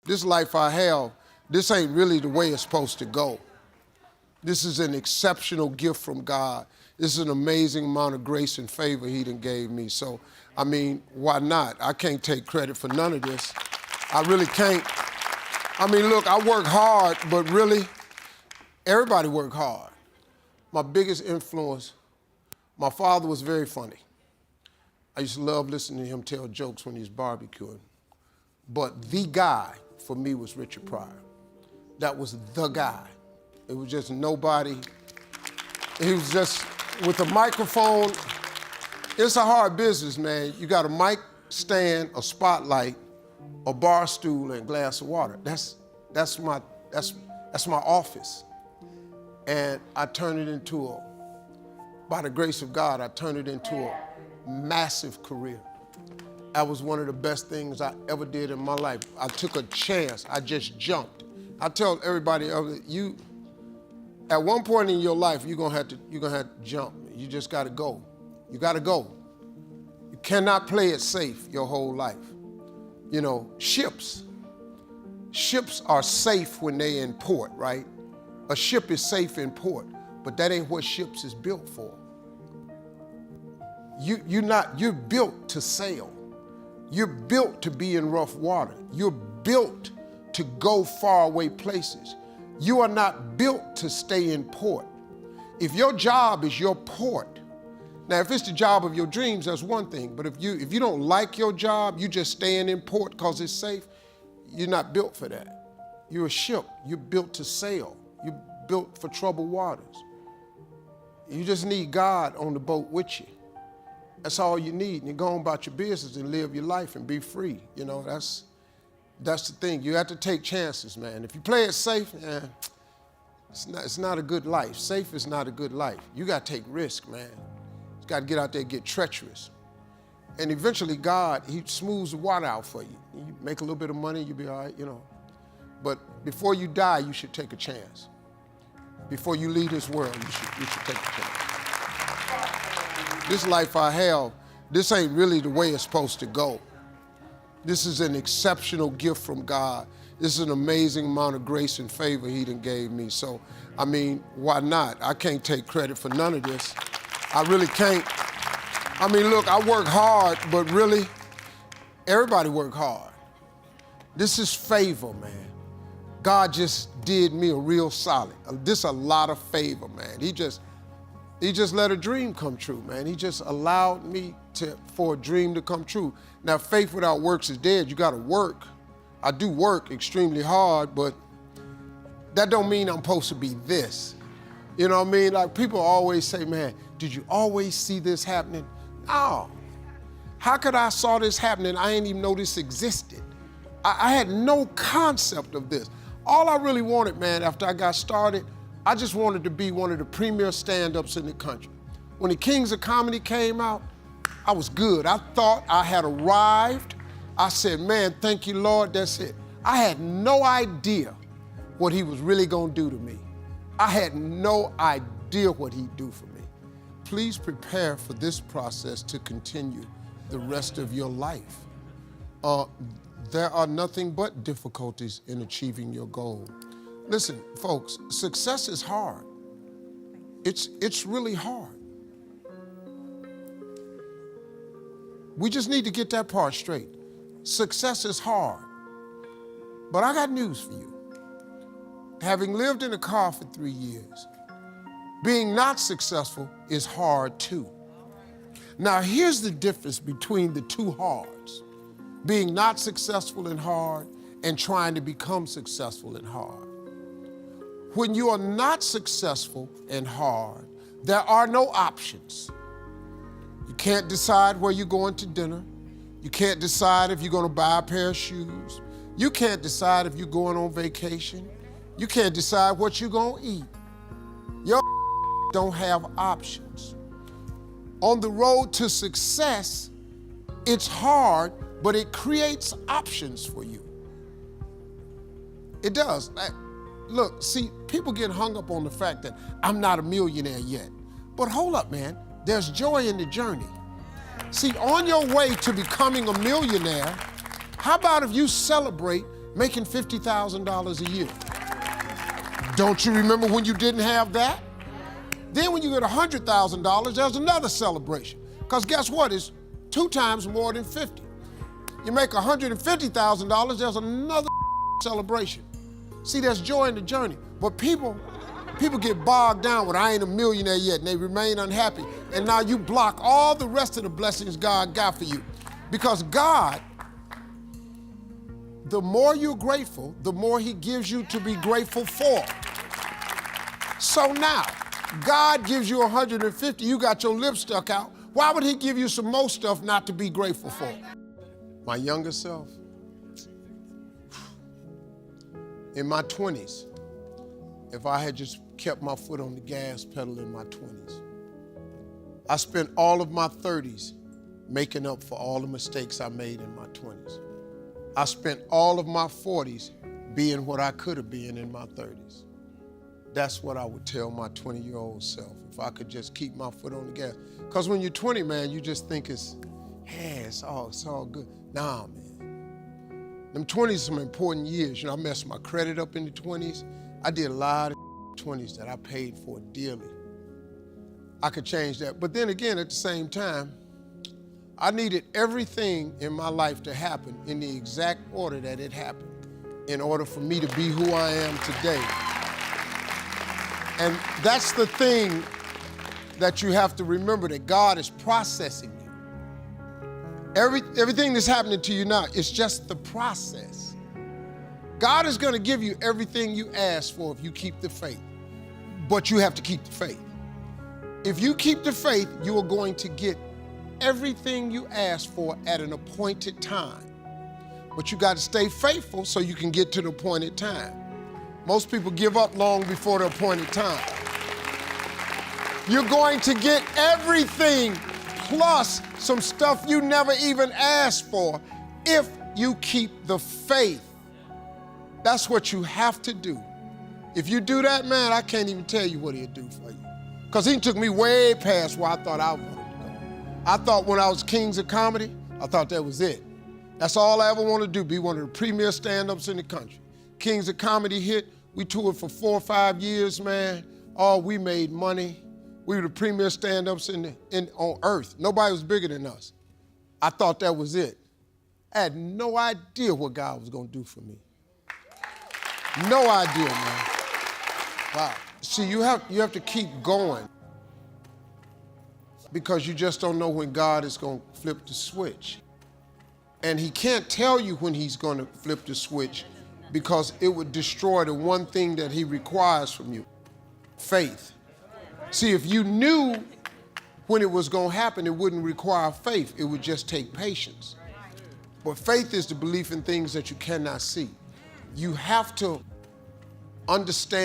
This life I have, this ain't really the way it's supposed to go. This is an exceptional gift from God. This is an amazing amount of grace and favor he done gave me. So, I mean, why not? I can't take credit for none of this. I really can't. I mean, look, I work hard, but really, everybody work hard. My biggest influence, my father was very funny. I used to love listening to him tell jokes when he was barbecuing. But the guy for me was Richard Pryor. That was the guy. It was just nobody. He was just, with a microphone, it's a hard business, man. You got a mic stand, a spotlight, a bar stool, and a glass of water. That's my office. And I turned it into by the grace of God, I turned it into a massive career. That was one of the best things I ever did in my life. I took a chance, I just jumped. I tell everybody, at one point in your life, you're gonna have to jump. You just gotta go. You gotta go. You cannot play it safe your whole life. You know, ships are safe when they in port, right? A ship is safe in port, but that ain't what ships is built for. You're built to sail. You're built to be in rough water. You're built to go far away places. You are not built to stay in port. If your job is your port, now if it's the job of your dreams, that's one thing, but if you don't like your job, you just staying in port because it's safe, you're not built for that. You're a ship. You're built to sail. You're built for troubled waters. You just need God on the boat with you. That's all you need. And you go on about your business and live your life and be free. You know, that's the thing. You have to take chances, man. If you play it safe, it's not a good life. Safe is not a good life. You got to take risk, man. You got to get out there and get treacherous. And eventually God, he smooths the water out for you. You make a little bit of money, you'll be all right, you know. But before you die, you should take a chance. Before you leave this world, you should take a chance. This life I have, this ain't really the way it's supposed to go. This is an exceptional gift from God. This is an amazing amount of grace and favor he done gave me. So, I mean, why not? I can't take credit for none of this. I really can't. I mean, look, I work hard, but really, everybody work hard. This is favor, man. God just did me a real solid. This is a lot of favor, man. He just let a dream come true, man. He just allowed me for a dream to come true. Now, faith without works is dead. You gotta work. I do work extremely hard, but that don't mean I'm supposed to be this. You know what I mean? Like, people always say, man, did you always see this happening? No. How could I saw this happening? I didn't even know this existed. I had no concept of this. All I really wanted, man, after I got started, I just wanted to be one of the premier stand-ups in the country. When the Kings of Comedy came out, I was good. I thought I had arrived. I said, man, thank you, Lord, that's it. I had no idea what he was really gonna do to me. I had no idea what he'd do for me. Please prepare for this process to continue the rest of your life. There are nothing but difficulties in achieving your goal. Listen, folks, success is hard. It's really hard. We just need to get that part straight. Success is hard. But I got news for you. Having lived in a car for 3 years, being not successful is hard too. Now here's the difference between the two hards. Being not successful and hard, and trying to become successful and hard. When you are not successful and hard, there are no options. You can't decide where you're going to dinner. You can't decide if you're gonna buy a pair of shoes. You can't decide if you're going on vacation. You can't decide what you're gonna eat. Your don't have options. On the road to success, it's hard, but it creates options for you. It does. Look, see, people get hung up on the fact that I'm not a millionaire yet. But hold up, man. There's joy in the journey. See, on your way to becoming a millionaire, how about if you celebrate making $50,000 a year. Don't you remember when you didn't have that? Then when you get $100,000, there's another celebration. Because guess what? It's 2 times more than 50. You make $150,000, there's another celebration. See, there's joy in the journey. But people get bogged down with, I ain't a millionaire yet, and they remain unhappy. And now you block all the rest of the blessings God got for you. Because God, the more you're grateful, the more he gives you to be grateful for. So now, God gives you 150, you got your lips stuck out. Why would he give you some more stuff not to be grateful for? My younger self, in my 20s, if I had just kept my foot on the gas pedal in my 20s, I spent all of my 30s making up for all the mistakes I made in my 20s. I spent all of my 40s being what I could have been in my 30s. That's what I would tell my 20-year-old self, if I could just keep my foot on the gas. Because when you're 20, man, you just think it's all good. Nah, man. Them 20s are some important years. You know, I messed my credit up in the 20s. I did a lot of 20s that I paid for dearly. I could change that. But then again, at the same time, I needed everything in my life to happen in the exact order that it happened in order for me to be who I am today. And that's the thing that you have to remember, that God is processing you. Everything that's happening to you now, it's just the process. God is gonna give you everything you ask for if you keep the faith, but you have to keep the faith. If you keep the faith, you are going to get everything you ask for at an appointed time. But you got to stay faithful so you can get to the appointed time. Most people give up long before the appointed time. You're going to get everything plus some stuff you never even asked for if you keep the faith. That's what you have to do. If you do that, man, I can't even tell you what he'll do for you. Because he took me way past where I thought I wanted to go. I thought when I was Kings of Comedy, I thought that was it. That's all I ever wanted to do, be one of the premier stand-ups in the country. Kings of Comedy hit, we toured for 4 or 5 years, man. Oh, we made money. We were the premier stand-ups on earth. Nobody was bigger than us. I thought that was it. I had no idea what God was gonna do for me. No idea, man. Wow. See, you have to keep going because you just don't know when God is gonna flip the switch. And he can't tell you when he's gonna flip the switch because it would destroy the one thing that he requires from you, faith. See, if you knew when it was gonna happen, it wouldn't require faith, it would just take patience. But faith is the belief in things that you cannot see. You have to understand